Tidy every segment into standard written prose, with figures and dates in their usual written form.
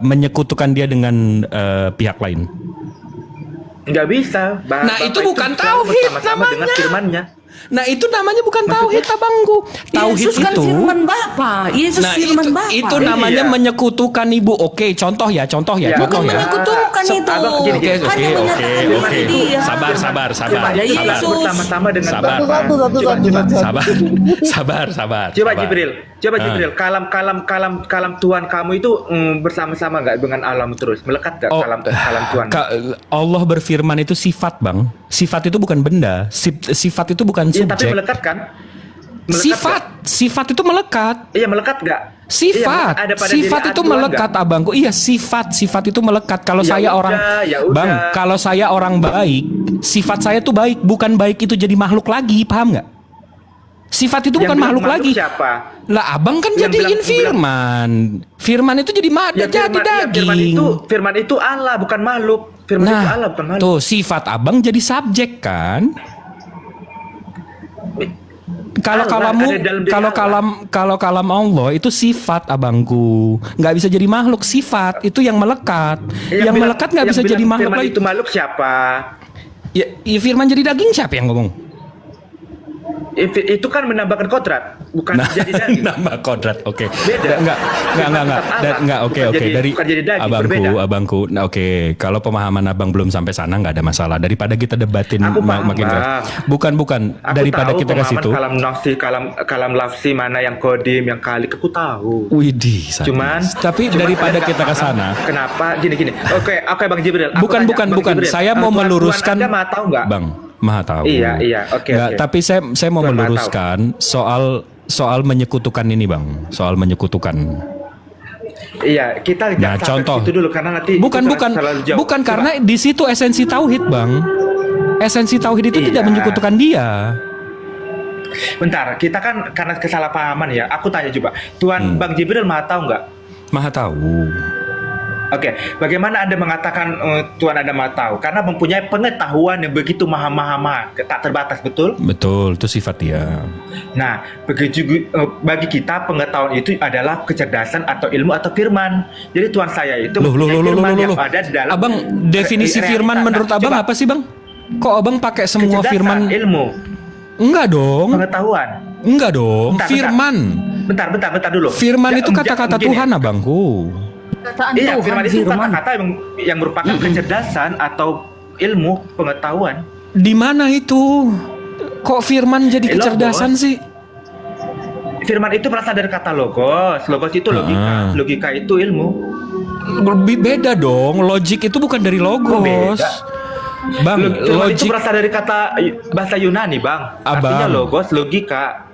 menyekutukan dia dengan pihak lain? Nggak bisa. Nah, itu bukan tauhid bersama-sama dengan namanya. firman-Nya. Nah, itu namanya bukan tauhid, abangku. Tauhid Yesus kan itu firman Bapa. Yesus nah, firman Bapa. itu namanya Iya. menyekutukan Ibu. Oke, contoh ya. Ya, Bukan ya. menyekutukan itu. Abang, gini, Oke, Hanya menyatakan oke. dia. Sabar. Ada Yesus. bersama-sama dengan Sabar. Bapa. Sabar. Coba Jibril, kalam Tuhan kamu itu bersama-sama nggak dengan alam terus? Melekat nggak kalam Tuhan? Allah berfirman itu sifat, Bang. Sifat itu bukan benda. Sifat itu bukan Iya, tapi subjek. melekat kan? Sifat itu melekat. Iya, melekat nggak? Sifat, Iya, ada pada sifat diri itu Tuhan melekat, nggak? abangku. Iya, sifat itu melekat. Kalau Ya saya udah, orang, ya udah. Bang, kalau saya orang baik, sifat saya tuh baik. Bukan baik itu jadi makhluk lagi, paham nggak? Sifat itu Yang bukan bilang makhluk lagi. Siapa? Lah, abang kan Yang jadiin bilang- firman. Firman itu jadi jadi daging. Firman itu Allah, bukan makhluk. Firman itu Allah, bukan makhluk. tuh sifat abang jadi subjek kan? Kalau Allah kalamu, ada dalam diri kalau kalam Allah itu sifat, abangku, nggak bisa jadi makhluk. Sifat itu yang melekat, yang bilang- melekat nggak yang bisa bilang jadi makhluk firman lagi. itu makhluk siapa? Ya, firman jadi daging siapa yang ngomong? Itu kan menambahkan kodrat, bukan jadi daging. Nambah kodrat, oke. Beda. Enggak. Oke. Bukan jadi daging, berbeda. Abangku. Nah, oke. Kalau pemahaman abang belum sampai sana nggak ada masalah. Daripada kita debatin Aku paham, makin keras. Bang. Bukan. Aku Daripada tahu kita ke situ. kalam nafsi, kalam lafsi mana yang kodim, yang kalik, aku tahu. Widih. sadis. Tapi daripada Anda kita nggak ke paham sana. Kenapa? Gini. Oke, Bang Jibril. Aku Bukan. tanya, Bang Jibril, Saya mau Tuhan meluruskan. Anda maha tahu nggak? Bang, maha tahu. Iya, oke. Nggak, tapi saya mau Tuhan maha meluruskan soal menyekutukan ini, Bang. Soal menyekutukan. Iya, kita Nah, jangan contoh. sampai situ dulu karena nanti Bukan itu terlalu jauh. bukan Coba. karena di situ esensi tauhid, Bang. Esensi tauhid itu tidak Iya. menyekutukan dia. Bentar, kita kan karena kesalahpahaman ya. Aku tanya coba, Tuhan Bang Jibril maha tahu nggak? Maha tahu. Oke, bagaimana Anda mengatakan Tuhan Anda maha tahu? Karena mempunyai pengetahuan yang begitu maha tak terbatas, betul? Betul, itu sifat dia. Nah, bagi kita pengetahuan itu adalah kecerdasan atau ilmu atau firman. Jadi Tuhan saya itu mempunyai firman yang ada di dalam. Abang, definisi realita. firman menurut Nah, abang coba. apa sih, Bang? Kok abang pakai semua Kecerdasan, firman? ilmu, Enggak dong. pengetahuan. Enggak dong. Bentar. Firman. Bentar dulu. Firman Ya, itu kata-kata begini. Tuhan, abangku. Perkataan Iya, Tuhan, firman itu kata-kata yang merupakan kecerdasan atau ilmu pengetahuan. Di mana itu? Kok firman jadi kecerdasan sih? Firman itu berasal dari kata logos. Logos itu logika. Logika itu ilmu. Beda dong. Logik itu bukan dari logos. beda? Bang, Firman itu logik. berasal dari kata bahasa Yunani, Bang. Artinya Abang. logos, logika.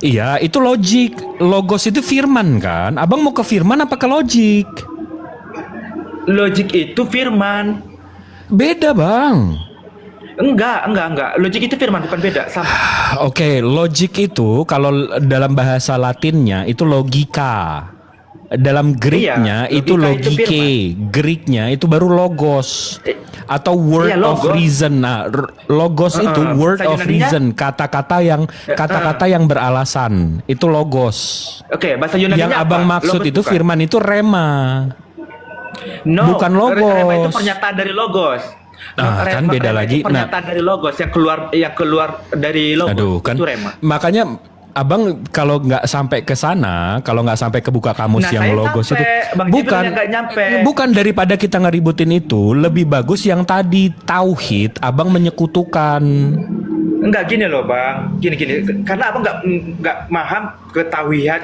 Iya, itu logik. Logos itu firman kan? Abang mau ke firman apa ke logik? Logik itu firman. Beda, Bang. Enggak. Logik itu firman, bukan beda. Sama. Oke, logik itu kalau dalam bahasa Latinnya itu logika. Dalam Greeknya Iya, itu logika itu logike. Greeknya itu baru logos. Atau word iya, of logos. reason. Nah, logos itu word Bahasa of Yunaninya? reason, kata-kata yang beralasan. Itu logos. Oke, bahasa Yunani Yang abang maksud itu firman itu rema. No, bukan logos. Rema itu pernyataan dari logos. Nah, kan beda Rema lagi. itu pernyataan dari logos yang keluar dari logos. Aduh, kan. Itu rema. Makanya abang kalau nggak sampai ke sana, kalau nggak sampai ke buka kamus Nah, yang saya logos sampai. itu, Bang Jibril yang nggak nyampe. bukan daripada kita ngeributin itu, lebih bagus yang tadi tauhid, abang menyekutukan. Enggak gini loh Bang, gini karena abang nggak paham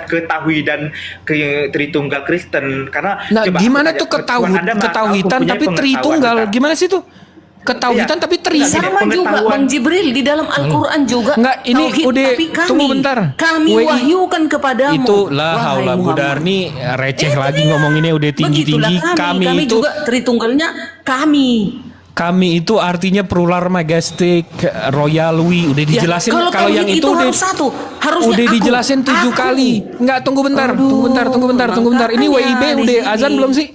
ketahuidan ke Tritunggal Kristen karena. Nah, coba gimana aku tuh tanya, Tuhan Anda maha tahu, ketahuitan mempunyai tapi pengetahuan Tritunggal? tentang- Gimana sih tuh? Ketahuitan Iya. tapi Tri. Gini, sama juga pengetahuan. Bang Jibril di dalam Al-Quran juga. Enggak, ini tauhid, udah tapi tunggu bentar. Kami WI. wahyukan kepadamu. Itu lah wahai haula Muhammad. Budarni receh Itu lagi dia. ngomonginnya udah Begitulah tinggi-tinggi. kami itu juga Tritunggalnya kami. Kami itu artinya plural majestic royalwi udah dijelasin Ya, kalau yang tauhid itu udah harus satu. Harusnya udah aku. dijelasin 7 kali. Enggak, tunggu bentar. Ini WIB makanya udah di azan sini. belum sih?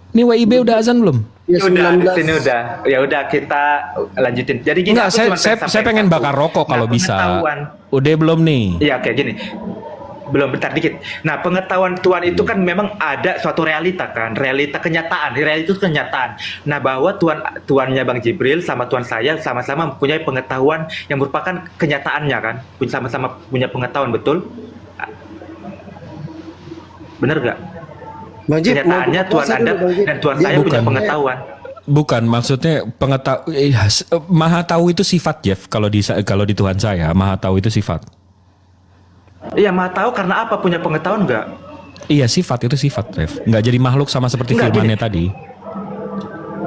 Ini WIB udah azan belum? Ya, Udah, 19. di sini udah. Ya udah kita lanjutin. Jadi gini. Enggak, aku cuma saya sampai pengen satu. bakar rokok kalau Nah, bisa. pengetahuan. Udah belum nih? Iya, oke gini. Belum, bentar dikit. Nah, pengetahuan Tuhan itu kan memang ada suatu realita kan, realita kenyataan, realita itu kenyataan. Nah, bahwa Tuannya Bang Jibril sama Tuhan saya sama-sama mempunyai pengetahuan yang merupakan kenyataannya kan, sama-sama punya pengetahuan, betul? Bener gak? Bang Jip, mau Kenyataannya Tuhan puasa ada dulu, Bang Jip. dan Tuhan Dia saya punya bukan. pengetahuan. Bukan, maksudnya maha tahu itu sifat, Jeff. Kalau di Tuhan saya, maha tahu itu sifat. Iya, maha tahu karena apa? Punya pengetahuan nggak? Iya, sifat itu sifat, Jeff. Nggak jadi makhluk sama seperti Nggak, firmannya gini. tadi.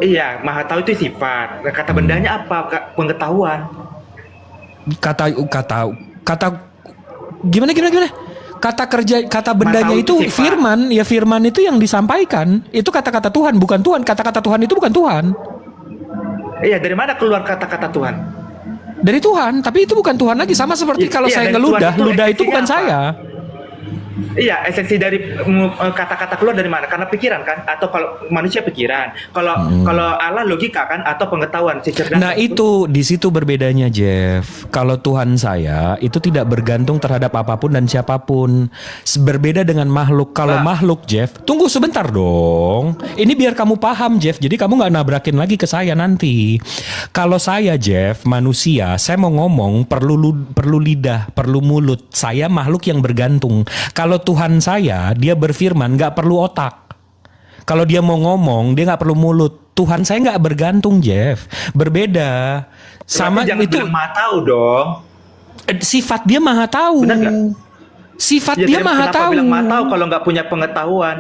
Iya, maha tahu itu sifat. Nah, kata bendanya apa? Pengetahuan. Kata gimana? Kata bendanya tahu itu itu sifat. firman. Ya, firman itu yang disampaikan. Itu kata-kata Tuhan, bukan Tuhan. Kata-kata Tuhan itu bukan Tuhan. Iya, dari mana keluar kata-kata Tuhan? Dari Tuhan, tapi itu bukan Tuhan lagi. Sama seperti kalau Iya, saya dari ngeludah, Tuhan itu ludah itu bukan esensinya apa? saya. Iya, esensi dari kata-kata keluar dari mana? Karena pikiran kan? Atau kalau manusia pikiran. Kalau Allah logika kan? Atau pengetahuan, kecerdasan. Nah, itu di situ berbedanya, Jeff. Kalau Tuhan saya itu tidak bergantung terhadap apapun dan siapapun. Berbeda dengan makhluk. Kalau makhluk, Jeff, tunggu sebentar dong. Ini biar kamu paham, Jeff. Jadi kamu nggak nabrakin lagi ke saya nanti. Kalau saya, Jeff, manusia, saya mau ngomong perlu lidah, perlu mulut. Saya makhluk yang bergantung. Kalau Tuhan saya, dia berfirman nggak perlu otak. Kalau dia mau ngomong, dia nggak perlu mulut. Tuhan saya nggak bergantung, Jeff. Berbeda. Sama jangan itu bilang maha tahu dong. sifat dia maha tahu. Benar nggak? Sifat Ya, dia tapi maha kenapa tahu. bilang maha tahu kalau nggak punya pengetahuan?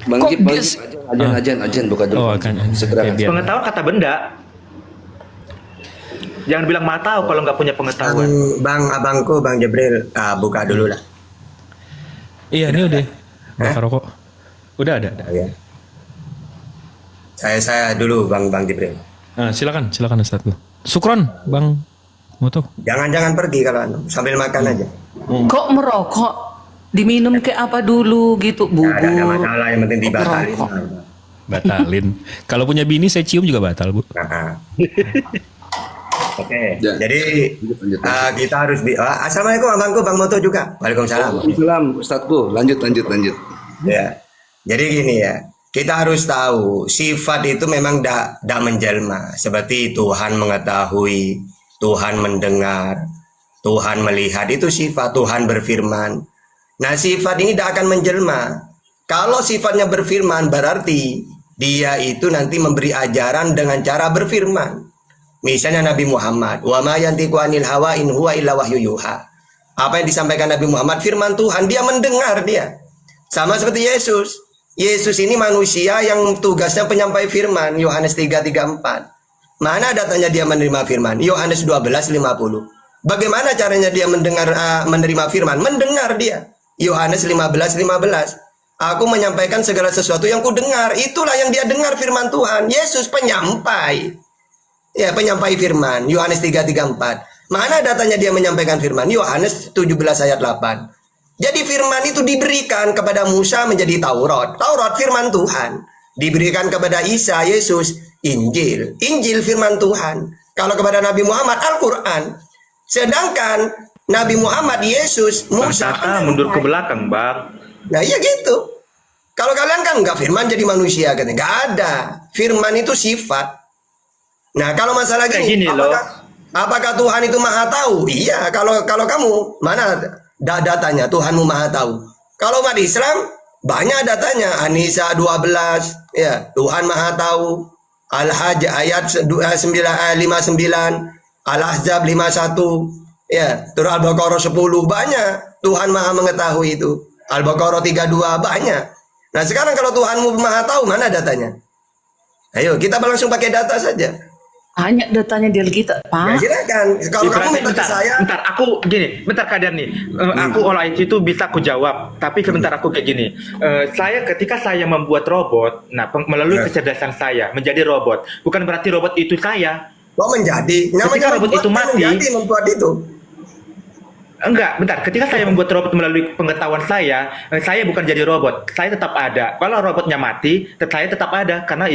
Bang Kok Jip, Bang dia- Jip, ajan, buka dulu. Oh, Bang Jip. kan. Segera. Oke, biar. Pengetahuan kata benda. Jangan bilang maha tahu kalau nggak punya pengetahuan. Bang abangku Bang Jibril buka dulu lah. Iya, ini udah. Bakar rokok. Udah ada. Ya. Saya dulu Bang Jibril. Silakan Ustaz. Sukron, Bang Moto. Jangan pergi kalau sambil makan aja. Kok merokok? Diminum kayak apa dulu gitu, Nggak ada bubur. masalah, yang penting dibatalin. Merokok. Batalin. Kalau punya bini saya cium juga batal, Bu. Nah. Oke, Ya. jadi Lanjut. kita harus Assalamualaikum abangku Bang Moto juga. Waalaikumsalam. Waalaikumsalam, Ustadku. Lanjut. Ya. Jadi gini ya, kita harus tahu sifat itu memang dak menjelma. Seperti Tuhan mengetahui, Tuhan mendengar, Tuhan melihat, itu sifat. Tuhan berfirman. Nah, sifat ini tidak akan menjelma. Kalau sifatnya berfirman berarti dia itu nanti memberi ajaran dengan cara berfirman. Misalnya Nabi Muhammad, wa ma yantiqu anil hawa in huwa illa wahyu yuha. Apa yang disampaikan Nabi Muhammad firman Tuhan, dia mendengar dia. Sama seperti Yesus. Yesus ini manusia yang tugasnya penyampai firman, Yohanes 3:34. Mana datanya dia menerima firman? Yohanes 12:50. Bagaimana caranya dia menerima firman? Mendengar dia. Yohanes 15:15. Aku menyampaikan segala sesuatu yang ku dengar. Itulah yang dia dengar firman Tuhan. Yesus penyampai. Ya, penyampai firman. Yohanes 3:34. Mana datanya dia menyampaikan firman? Yohanes 17 ayat 8. Jadi firman itu diberikan kepada Musa menjadi Taurat. Taurat firman Tuhan. Diberikan kepada Isa, Yesus, Injil. Injil firman Tuhan. Kalau kepada Nabi Muhammad, Al-Quran. Sedangkan Nabi Muhammad, Yesus, Musa. Tata mundur ke belakang, Bang. Nah iya gitu. Kalau kalian kan nggak firman jadi manusia katanya. Nggak ada. Firman itu sifat. Nah kalau masalah Kayak gini, gini loh. apakah Tuhan itu maha tahu? Iya. Kalau kamu mana datanya Tuhanmu maha tahu? Kalau umat Islam banyak datanya. An-Nisa 12 ya Tuhan maha tahu. Al-Hajj ayat 59, Al-Ahzab 51 ya terus Al-Baqarah 10 banyak. Tuhan maha mengetahui itu. Al-Baqarah 32 banyak. Nah sekarang kalau Tuhanmu maha tahu, mana datanya? Ayo kita langsung pakai data saja. Banyak datanya di Alkitab, Ya Pak. silakan. Kalau kamu minta ke saya, bentar, aku gini, bentar keadaan nih. Aku olah itu bisa aku jawab, tapi sebentar aku kayak gini. Ketika saya membuat robot, nah melalui kecerdasan saya menjadi robot, bukan berarti robot itu saya. kok menjadi? Ketika robot membuat, itu mati, menjadi membuat itu. Enggak, bentar. Ketika saya membuat robot melalui pengetahuan saya bukan jadi robot. Saya tetap ada. Kalau robotnya mati, saya tetap ada karena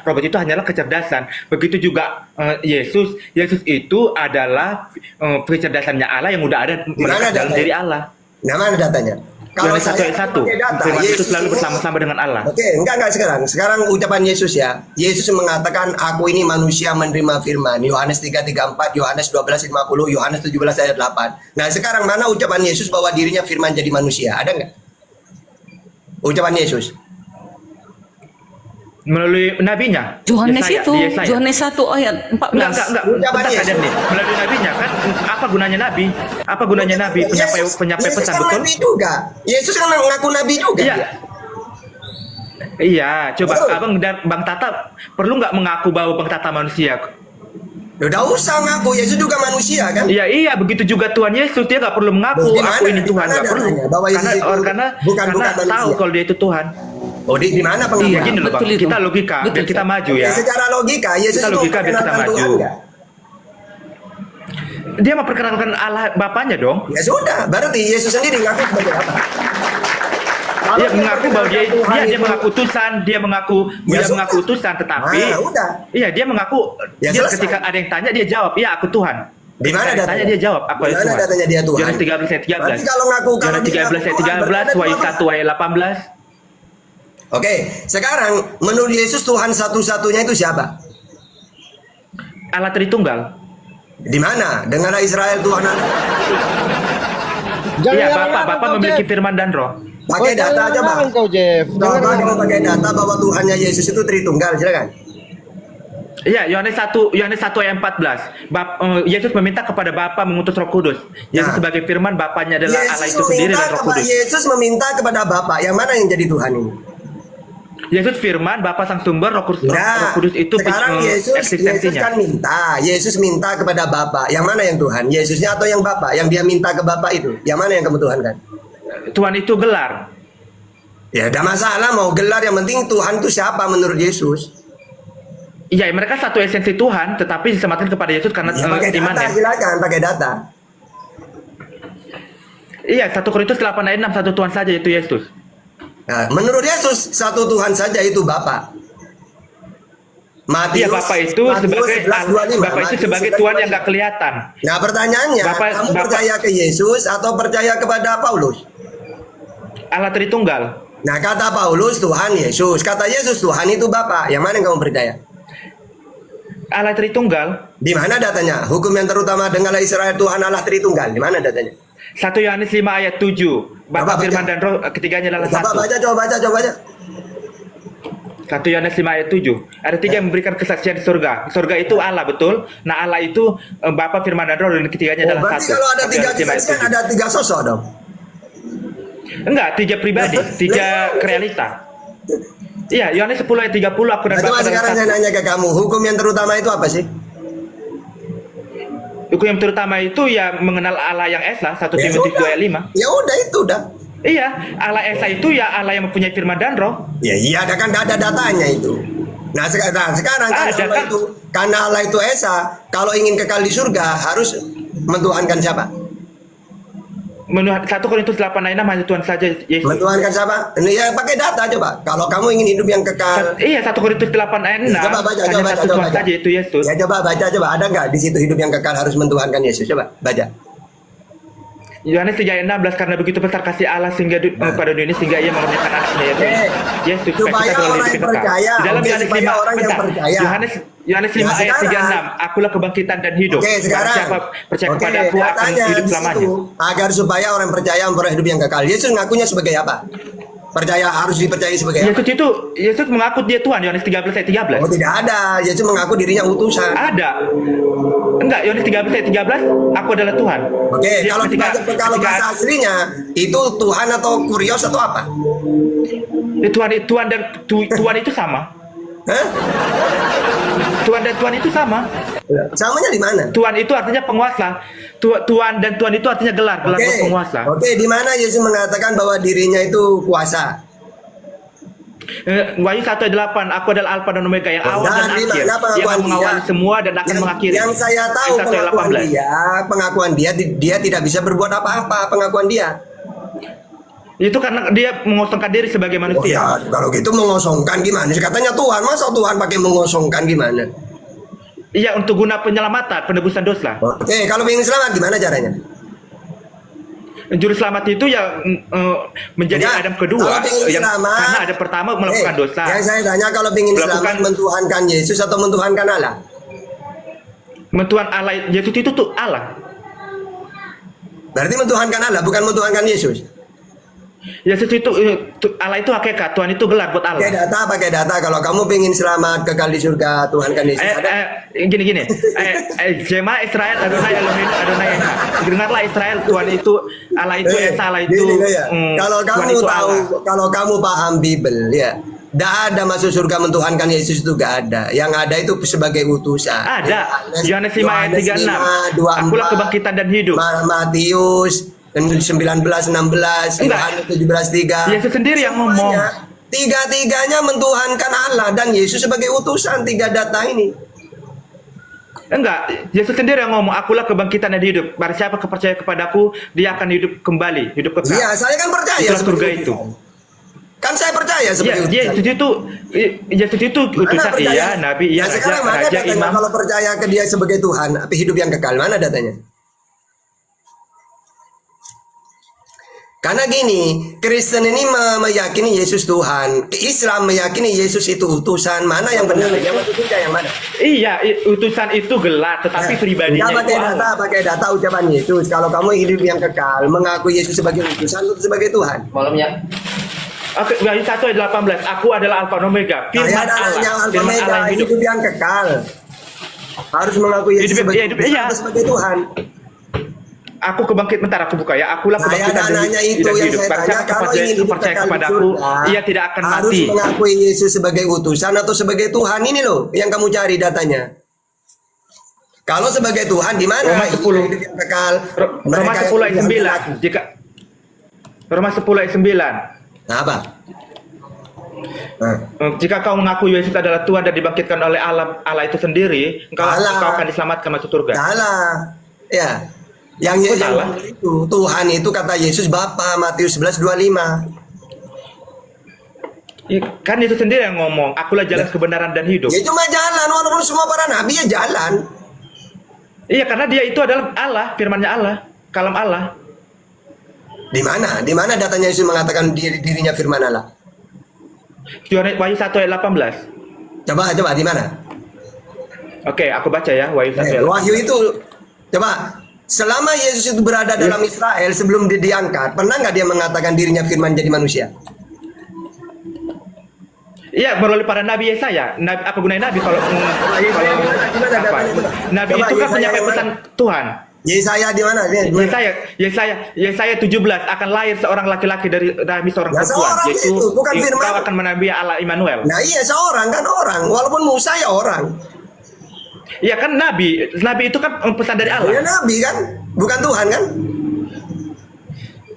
robot itu hanyalah kecerdasan. Begitu juga Yesus. Yesus itu adalah kecerdasannya Allah yang udah ada Mana dalam datanya? diri Allah. Nah, mana datanya? Yohanes 1 ayat 1. pakai data, Firman itu Yesus selalu ini- bersama-sama dengan Allah. Oke, enggak sekarang. Sekarang ucapan Yesus ya. Yesus mengatakan, aku ini manusia menerima firman. Yohanes 3:34, Yohanes 12:50, Yohanes 17 ayat 8. Nah, sekarang mana ucapan Yesus bahwa dirinya firman jadi manusia? Ada enggak? Ucapan Yesus. Melalui nabinya. Yohanes Yesaya, itu, di Yesaya. Yohanes 1 ayat 14. Enggak. Ucapan Bentar, Yesus. Kak nih. Melalui nabinya kan apa gunanya nabi? Apa gunanya nabi? Penyampai Yesus pesan kan betul? nabi juga. Yesus kan ngaku nabi juga. Iya. Iya, coba Betul. Abang dan Bang Tata perlu nggak mengaku bahwa Bang Tata manusia? Udah usah ngaku, Yesus juga manusia kan? Iya, begitu juga Tuhan Yesus, dia nggak perlu mengaku Di mana? aku ini Di Tuhan, mana nggak perlu. datanya bahwa Yesus itu Karena bukan tahu manusia? kalau dia itu Tuhan. Oh, di mana Iya, pengakuan? Gini loh Bang, betul itu. kita logika, Betul, biar kita Cak. maju Oke, ya. secara logika, Yesus Kita itu logika biar kita memperkenalkan maju. Tuhan nggak? Dia memperkenalkan Allah Bapaknya dong. Ya sudah, berarti Yesus sendiri ngaku sebagai apa? Kalau Dia mengaku bahwa dia Tuhan dia itu- mengaku utusan, dia mengaku Ya dia sudah. mengaku utusan, tetapi Nah, udah. iya dia mengaku Ya dia selesai. ketika ada yang tanya dia jawab, iya aku Tuhan. Di mana Ketika ada yang datanya? tanya dia jawab, aku Di mana Tuhan. datanya dia Tuhan? Yohanes 13 ayat 13. Berarti kalau ngaku kalau Yohanes dia 13 ayat Tuhan, 13, berarti Wahyu ada 1 ayat 18. Oke, sekarang menurut Yesus Tuhan satu-satunya itu siapa? Allah Tritunggal. Di mana? Dengarlah Israel Tuhan Allah. Iya, Bapak memiliki firman dan roh. Pakai data aja, Bang. Kau Jeff. Coba kamu pakai data bahwa Tuhannya Yesus itu Tritunggal, silakan. Iya, Yohanes 1 ayat 14. Yesus meminta kepada Bapa mengutus Roh Kudus. Yesus Nah. sebagai firman Bapaknya adalah Allah Yesus itu sendiri meminta dan Roh kepada Kudus. Yesus meminta kepada Bapa. Yang mana yang jadi Tuhan ini? Yesus firman, Bapa sang sumber, Roh Kudus, Nah, Roh Kudus itu sekarang Yesus eksistensinya. kan minta. Yesus minta kepada Bapa. Yang mana yang Tuhan? Yesusnya atau yang Bapa? Yang dia minta ke Bapa itu. Yang mana yang kamu Tuhan kan? Tuhan itu gelar. Ya, ada masalah mau gelar, yang penting Tuhan itu siapa menurut Yesus? Iya, mereka satu esensi Tuhan, tetapi disematkan kepada Yesus karena Ya, pakai data, imannya. silakan pakai data. Iya, 1 Korintus 8 ayat 6, satu Tuhan saja itu Yesus. Nah, menurut Yesus satu Tuhan saja itu Bapa. Matius, Iya, Bapak itu sebagai 11:25. Bapak itu Matius sebagai 11:25. Tuhan yang nggak kelihatan. Nah, pertanyaannya, kamu percaya ke Yesus atau percaya kepada Paulus? Allah Tritunggal. Nah, kata Paulus Tuhan Yesus, kata Yesus Tuhan itu Bapa. Yang mana yang kamu percaya? Allah Tritunggal. Di mana datanya? Hukum yang terutama dengarlah Israel Tuhan Allah Tritunggal. Di mana datanya? 1 Yohanes 5 ayat 7. Bapak Bapa, firman baca. dan roh ketiganya adalah Coba satu. baca, coba baca. 1 Yohanes 5 ayat 7. Ada 3 yang memberikan kesaksian di surga. Surga itu Allah, betul. Nah, Allah itu Bapa, firman dan roh, dan ketiganya Oh, adalah berarti satu. kalau ada 1 tiga Yohanes 5 ayat kesaksian 7. ada 3 sosok dong. Enggak, 3 pribadi, 3 realita. Iya, Yohanes 10 ayat 30, aku dan Nah, coba Bapa adalah sekarang saya satu. nanya ke kamu, hukum yang terutama itu apa sih? Hukum yang terutama itu ya mengenal Allah yang Esa, 1 Ya Timotius sudah. 2 ayat 5. Ya udah itu udah. Iya, Allah Esa itu ya Allah yang mempunyai firman dan roh. Ya iya, ada datanya itu. Nah sekarang karena Ada, Allah kan? itu, karena Allah itu Esa, kalau ingin kekal di surga harus mentuhankan siapa? Menurut 1 Korintus 8 ayat 6 hanya Tuhan saja Yesus. Mentuhankan siapa? Ini ya pakai data coba. Kalau kamu ingin hidup yang kekal, Iya, 1 Korintus 8 ayat 6 coba baca, hanya coba satu baca, Tuhan baca. saja itu Yesus. Ya coba baca, coba ada nggak di situ hidup yang kekal harus mentuhankan Yesus? Coba baca. Yohanes 3 ayat 16, karena begitu besar kasih Allah sehingga pada dunia ini sehingga ia mengerjakan anaknya yaitu Yesus supaya kita beroleh orang hidup yang kekal. percaya, Di dalam oke, Yohanes supaya 5 orang yang bentar. percaya. Yohanes 5 Nah, ayat sekarang- 36, akulah kebangkitan dan hidup. Oke, sekarang Siapa percaya oke, kepada aku akan katanya hidup di selamanya. situ, agar supaya orang percaya memperoleh hidup yang kekal. Yesus ngakunya sebagai apa? Percaya harus dipercayai sebagai apa? Yesus mengaku dia Tuhan, Yohanes 13 ayat 13. Oh tidak ada. Yesus mengaku dirinya utusan. Ada. Enggak, Yohanes 13 ayat 13, aku adalah Tuhan. Oke, Dia kalau kalau bahasa aslinya itu Tuhan atau kurios atau apa? Tuhan itu sama. Hah? Tuhan dan Tuhan itu sama. Samanya di mana? Tuhan itu artinya penguasa. Tuhan dan Tuhan itu artinya gelar Oke, penguasa. oke, di mana Yesus mengatakan bahwa dirinya itu kuasa? Wahyu 1 ayat 8, aku adalah Alfa dan Omega yang awal dan di akhir. mana Yang pengakuan mengawali dia? semua dan akan mengakhiri. Yang saya tahu Wahyu 1 ayat pengakuan 18. dia tidak bisa berbuat apa-apa pengakuan dia. Itu karena dia mengosongkan diri sebagai Oh manusia. ya, kalau gitu mengosongkan gimana? Katanya Tuhan, masa Tuhan pakai mengosongkan gimana? Iya, untuk guna penyelamatan, penebusan dosa. Oke, kalau ingin selamat gimana caranya? Juru selamat itu yang menjadi Enggak, Adam kedua kalau pengen yang selamat, karena Adam pertama melakukan dosa. Yang saya tanya kalau pengen Melakukan- selamat mentuhankan Yesus atau mentuhankan Allah? Mentuhan Allah Yesus itu tuh Allah. Berarti mentuhankan Allah, bukan mentuhankan Yesus. Yesus itu Allah itu hakikat, Tuhan itu gelar buat Allah. Pakai data. Kalau kamu pengen selamat kekal di surga, tuhankan Yesus. Ada? Gini. Jemaah Israel Adonai Elohim Adonai Echad. Dengarlah Israel, Tuhan itu Allah itu Esa, Allah itu. Gini loh ya. Kalau Tuhan kamu itu tahu, Allah. kalau kamu paham Bible ya, tidak ada masuk surga mentuhankan Yesus itu gak ada. Yang ada itu sebagai utusan. Ada. Yohanes 5 ayat 36. 24, Akulah kebangkitan dan hidup. Matius 19:16, Yohanes 17:3. Yesus sendiri yang ngomong. Tiga-tiganya mentuhankan Allah dan Yesus sebagai utusan, tiga data ini. Enggak, Yesus sendiri yang ngomong, akulah kebangkitan dan hidup. Barang siapa percaya kepadaku, dia akan hidup kembali, hidup kekal. Iya, saya kan percaya Itulah sebagai surga utusan. itu. Kan saya percaya Iya, sebagai utusan. Yesus itu Mana utusan, percaya? iya, nabi, iya, Nah, sekarang mana raja, datanya imam. kalau percaya ke dia sebagai Tuhan, hidup yang kekal, mana datanya? Karena gini, Kristen ini meyakini Yesus Tuhan, Islam meyakini Yesus itu utusan. Mana yang benar? Yang utusan yang mana? Iya, utusan itu gelar, tetapi pribadinya Nggak itu Allah. pakai data ucapan Yesus. Kalau kamu hidup yang kekal, mengaku Yesus sebagai utusan atau sebagai Tuhan? Malamnya. Oke, Wahyu 1 ayat 18, aku adalah Alfa dan Omega, firman Saya Allah, yang Alfa firman Omega, Allah yang hidup. hidup yang kekal. Harus mengaku Yesus Hidup- sebagai hidup- utusan iya. atau sebagai Tuhan. Aku kebangkit, bentar aku buka ya. Akulah Saya kebangkitan dan nanya itu dan yang hidup. saya Barang tanya. siapa Kalau ingin hidup percaya kekal di kepadaku, surga, ia tidak akan harus mati. mengakui Yesus sebagai utusan atau sebagai Tuhan. Ini loh yang kamu cari datanya. Kalau sebagai Tuhan di mana? Roma 10. Hidup yang kekal. Roma Mereka 10 ayat yang 9. mengaku. Jika Roma 10 ayat 9. Nah, apa? Nah. Jika kau mengaku Yesus adalah Tuhan dan dibangkitkan oleh Allah itu sendiri, engkau akan diselamatkan masuk surga. Salah. Ya. Yang Kok salah? itu Tuhan itu kata Yesus Bapa, Matius 11:25. Ya, kan itu sendiri yang ngomong, akulah jalan kebenaran dan hidup. Ya cuma jalan walaupun semua para nabi ya jalan. Iya, karena dia itu adalah Allah, firmannya Allah, kalam Allah. Di mana? Di mana datanya Yesus mengatakan dirinya firman Allah? Yohanes Wahyu 1 ayat 18. Coba di mana? Oke, aku baca ya, Wahyu 1 ayat 18. Wahyu itu coba selama Yesus itu berada dalam Israel sebelum dia diangkat, pernah nggak dia mengatakan dirinya firman jadi manusia? Iya, melalui para nabi Yesaya. Nabi, apa gunanya nabi kalau apa? Nabi Coba itu kan Yesaya penyampaian yang pesan Tuhan. Yesaya di mana? Yesaya 17 akan lahir seorang laki-laki dari rahim seorang Ya, perempuan, seorang yaitu itu, bukan firman. kau akan menabi Allah Immanuel. Nah iya seorang kan orang, walaupun Musa ya orang. Iya kan nabi itu kan pesan dari Dia Allah. nabi kan, bukan Tuhan kan?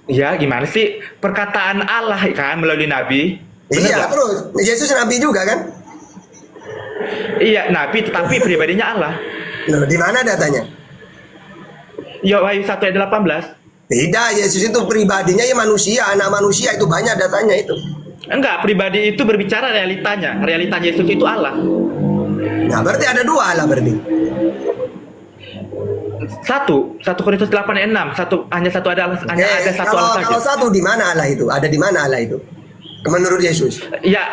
Ya gimana sih perkataan Allah kan melalui nabi? Bener Iya nggak? terus Yesus nabi juga kan? Iya nabi tetapi pribadinya Allah. Loh, di mana datanya? Ya Wahyu 1 ayat 18. Tidak, Yesus itu pribadinya ya manusia, anak manusia itu banyak datanya itu. Enggak, pribadi itu berbicara realitanya. Realitanya Yesus itu Allah. Nah berarti ada dua Allah berarti. Satu Korintus 8 ayat 6. Hanya satu ada Allah, hanya ada satu Allah saja. Kalau satu di mana Allah itu? Ada di mana Allah itu? Menurut Yesus. Ya,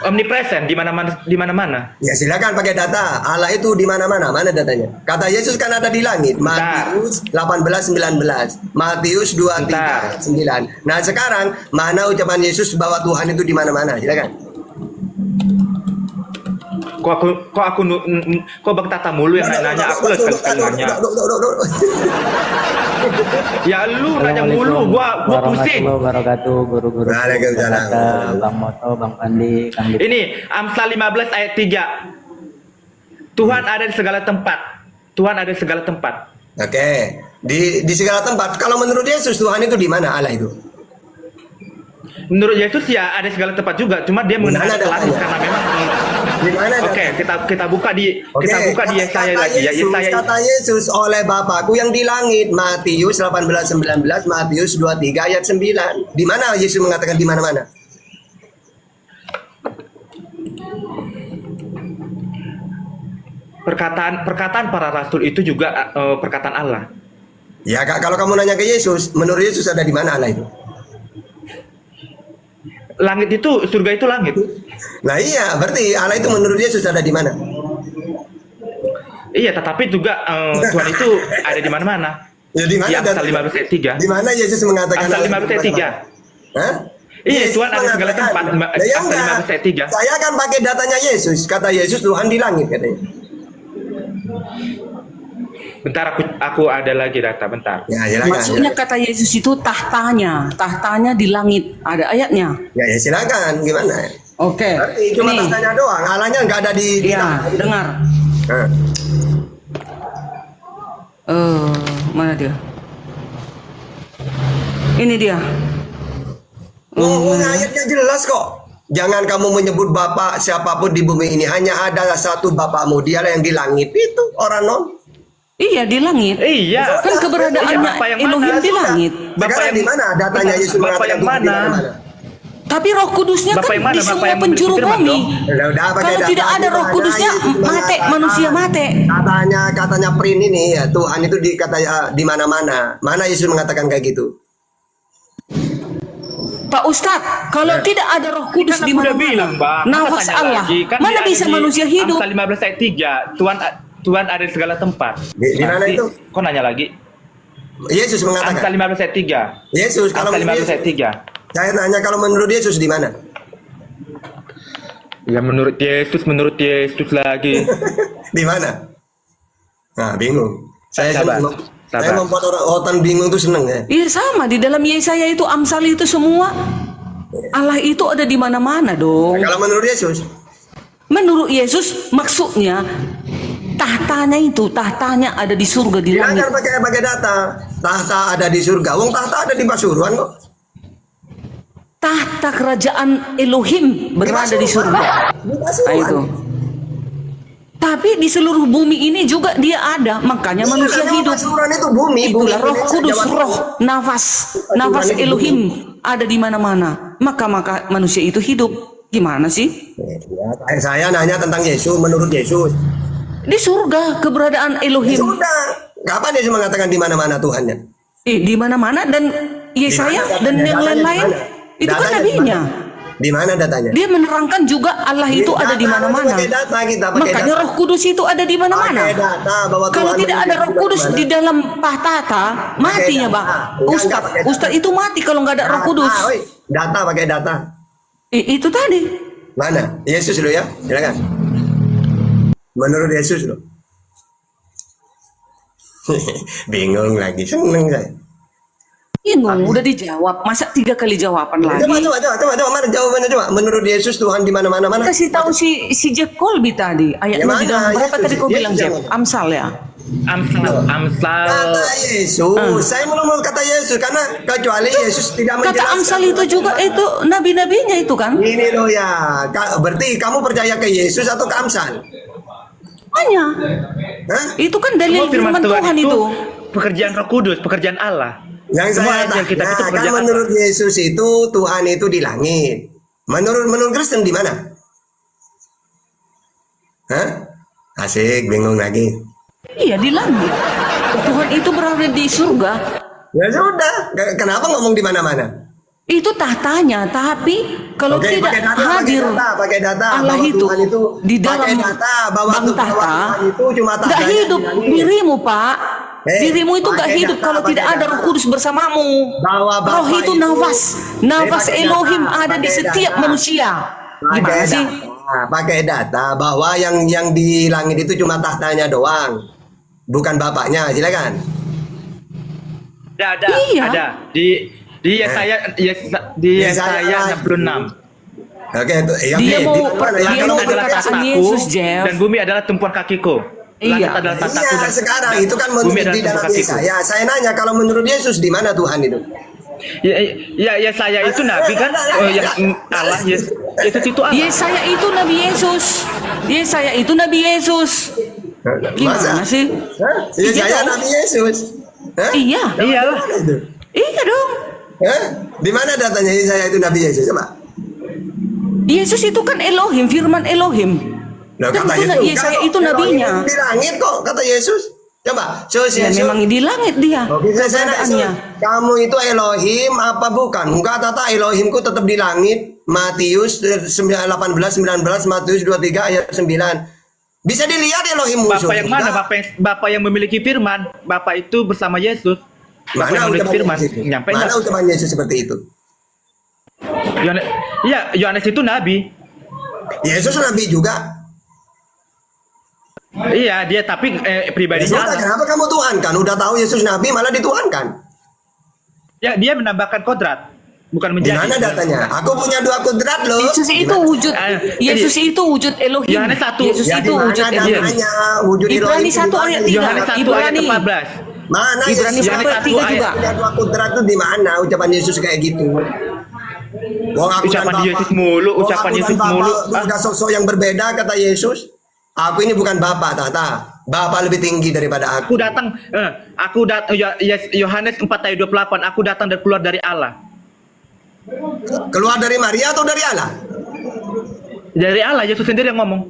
omnipresent di mana-mana. Ya silakan pakai data. Allah itu di mana-mana. Mana datanya? Kata Yesus kan ada di langit. Matius 18:19. Matius 23:9. Nah, sekarang mana ucapan Yesus bahwa Tuhan itu di mana-mana? Silakan. Kok Bang Tata mulu yang nanya, aku lah sekali nanya. Ya lu nanya mulu, gua pusing. Warahmatullahi wabarakatuh, guru-guru. Waalaikumsalam. Bang Moto, Bang Pandi, Kang Dik. Ini Amsal 15 ayat 3. Tuhan ada di segala tempat. Tuhan ada di segala tempat. Oke. Di segala tempat. Kalau menurut Yesus Tuhan itu di mana Allah itu? Menurut Yesus ya ada segala tempat juga, cuma dia mengenai ke langit karena memang Di mana Oke, kita buka di Yesaya lagi ya. Yesaya Kata Yesus oleh Bapakku yang di langit. Matius 18:19, Matius 23 ayat 9. Di mana Yesus mengatakan di mana-mana? perkataan para rasul itu juga perkataan Allah. Ya kalau kamu nanya ke Yesus, menurut Yesus ada di mana Allah itu? Langit itu, surga itu langit. Nah iya, berarti Allah itu menurut Yesus ada di mana? Iya, tetapi juga Tuhan itu ada di mana-mana. Ya di mana? Di Amsal 15 ayat 3. Di mana Yesus mengatakan Amsal Allah 15 ayat 3. Hah? Iya, Yesus Tuhan ada di segala mengatakan. tempat. Nah, ya Amsal enggak. 15 ayat 3. Saya kan pakai datanya Yesus. Kata Yesus Tuhan di langit katanya. Bentar, aku ada lagi data, bentar. Ya, silakan. Maksudnya kata Yesus itu tahtanya di langit. Ada ayatnya. Ya silakan. Gimana? Oke. Berarti cuma Ini, tahtanya doang. Allahnya nggak ada di iya, tanah. dengar. Hah. Mana dia? Ini dia. Ayatnya jelas kok. Jangan kamu menyebut bapak siapapun di bumi ini. Hanya ada satu bapakmu. Dialah yang di langit. Itu orang non. Iya, di langit. Iya. Kan keberadaannya Iya, Bapak yang Elohim mana? di langit. Sekarang di mana datanya Yesus Bapak mengatakan yang Tuhan di mana? mana-mana? Tapi Roh Kudusnya Bapak kan yang mana? di Bapak semua yang penjuru firman bumi. dong. Udah, pakai Kalau data tidak ada Roh gimana? Kudusnya, Yesus mate, mengatakan, manusia mate. Katanya Prin ini ya Tuhan itu di mana-mana. Mana Yesus mengatakan kayak gitu? Pak Ustadz, kalau tidak ada Roh Kudus Kan di aku udah mana-mana, bilang, Bang. nafas Masa tanya Allah, lagi? Kan mana dia bisa ada di manusia hidup? Amsal 15 ayat 3. Tuhan ada di segala tempat. Di mana Nanti, itu? Kok nanya lagi? Yesus Amsal mengatakan. 15 ayat 3. Yesus kalau Amsal menurut 15 ayat Yesus. 3. Saya nanya kalau menurut Yesus di mana? Ya menurut Yesus lagi. Di mana? Nah, bingung. Saya Sabar, senang. sabar. Saya membuat orang bingung tuh seneng ya. Iya sama, di dalam Yesaya itu Amsal itu semua Allah itu ada di mana-mana dong. Kalau menurut Yesus, Menurut Yesus maksudnya tahtanya ada di surga di langit. silakan pakai data. Tahta ada di surga. Wong tahta ada di Pasuruan kok. Tahta kerajaan Elohim berada di surga. Di Nah, Pasuruan. itu. Tapi di seluruh bumi ini juga dia ada, makanya manusia Iya, hidup. Pasuruan itu bumi. Itulah Roh Indonesia, Kudus, Jawa Timur. roh, nafas itu Elohim ada di mana-mana. Maka manusia itu hidup. Gimana sih? Ya, saya nanya tentang Yesus. Menurut Yesus, Di surga keberadaan Elohim. sudah. Kapan Yesus mengatakan di mana-mana Tuhannya? Di mana-mana dan Yesaya Di mana dan datanya? yang Datanya lain-lain di mana? itu kan Datanya di nabinya. mana? Di mana datanya? Dia menerangkan juga Allah itu ada di mana-mana. Pakai data kita, pakai Makanya data. Roh Kudus itu ada di mana-mana. Pakai data bahwa Kalau Tuhan tidak ada menjadi Roh Kudus mana-mana. di dalam pahtata, matinya data. Bang. Enggak pakai data. Ustadz itu mati kalau nggak ada Roh Kudus. Oi, data pakai data. Itu tadi. Mana? Yesus lo ya, silakan. Menurut Yesus lo. Bingung lagi, seneng saya. Bingung, udah dijawab. Masa 3 kali jawaban lagi? Coba, mana jawabannya coba? Menurut Yesus Tuhan di mana-mana mana? Kasih tahu si Jeff Colby tadi. Ayatnya Yang di dalam mana? berapa Yesus, tadi kau Yesus bilang yang Jeff? mana? Amsal ya. Amsal. Kata Yesus, saya belum kata Yesus karena kecuali Yesus tidak menjelaskan. Kata Amsal itu juga itu nabi-nabinya itu kan? Ini loh ya, berarti kamu percaya ke Yesus atau ke Amsal? Hanya. Hah? Itu kan dalil Semua firman Tuhan itu. pekerjaan Roh Kudus, pekerjaan Allah. Yang Semua saya ajar kita itu kan pekerjaan menurut Yesus itu Tuhan itu di langit. Menurut Kristen di mana? Hah? Asik, bingung lagi. Iya di langit. Tuhan itu berada di surga. Ya sudah, kenapa ngomong di mana-mana? Itu tahtanya, tapi kalau Oke, tidak pakai data, hadir pakai data Allah bahwa itu Tuhan itu di dalam pakai data bahwa bang Tuhan tahta, itu cuma nggak tahtanya hidup di langit. dirimu Pak. Dirimu itu nggak pakai hidup data, kalau pakai tidak ada data. Roh Kudus bersamamu. Bahwa Bapa Roh itu itu- nafas pakai Elohim data, ada di pakai setiap data. manusia. Gimana Pakai sih? data, pakai data bahwa yang di langit itu cuma tahtanya doang, bukan bapaknya. Silakan. Ada, Iya. ada. Di Yesaya 66. Oke, itu yang Dia mau- dia Langit mau adalah perkataan tahtaku Yesus, Jeff. dan bumi adalah tumpuan kakiku. Langit Iya. adalah tahtaku Iya, dan sekarang dan itu kan bumi menurut adalah di dalam tumpuan kakiku. Yesaya. Saya nanya kalau menurut Yesus di mana Tuhan itu? Ya saya itu nabi kan? Oh, yang Allah Yesus itu Allah. Yesaya itu Nabi Yesus. Yesaya itu Nabi Yesus. Gimana sih? Hah? Yesaya dong. Nabi Yesus. Hah? Iya. Iyalah. Mana itu? Iya dong. Hah? Di mana datanya Yesaya itu Nabi Yesus? Coba. Yesus itu kan Elohim, firman Elohim. Loh, Dan kata itu Yesus, Yesaya enggak itu kok. nabinya. Elohim di langit kok kata Yesus. Coba, so Ya Yesus. memang di langit dia. Saya nak, keberadaannya. kamu itu Elohim apa bukan? Enggak, tata Elohimku tetap di langit. Matius 18-19, Matius 23 ayat 9. Bisa dilihat Elohim musuh. Bapak yang mana? Bapak yang memiliki firman. Bapak itu bersama Yesus. Bapak Mana yang memiliki ucapan firman. Yesus? Nyampaikan. Mana ucapan Yesus seperti itu? Yohanes itu nabi. Yesus nabi juga. Iya, dia tapi Ya pribadinya sudah, Allah. kenapa kamu Tuhan kan? Udah tahu Yesus nabi malah dituhankan. Ya, dia menambahkan kodrat, bukan Di menjadi. mana datanya? Aku punya 2 kodrat loh. Yesus itu Gimana? wujud. Yesus Jadi- itu wujud Elohim. Yohanes 1. Yesus Ya itu di mana wujud Elohim. datanya? Wujud Ibrani Elohim di 1 mana? ayat 3. Yohanes 1 ayat Ibrani. 14. Mana Ibrani Yesus? 1 Yohanes ayat 1 3 ayat juga. Punya 2 kodrat tuh di mana ucapan Yesus kayak gitu? Wong aku Ucapan dan Bapak- Yesus mulu, Wong ucapan aku dan Yesus Bapak mulu. Udah sosok yang berbeda kata Yesus. Aku ini bukan Bapak, Tata. Bapak lebih tinggi daripada aku. Aku datang Yohanes 4 ayat 28, aku datang dan keluar dari Allah. Keluar dari Maria atau dari Allah? Dari Allah, Yesus sendiri yang ngomong.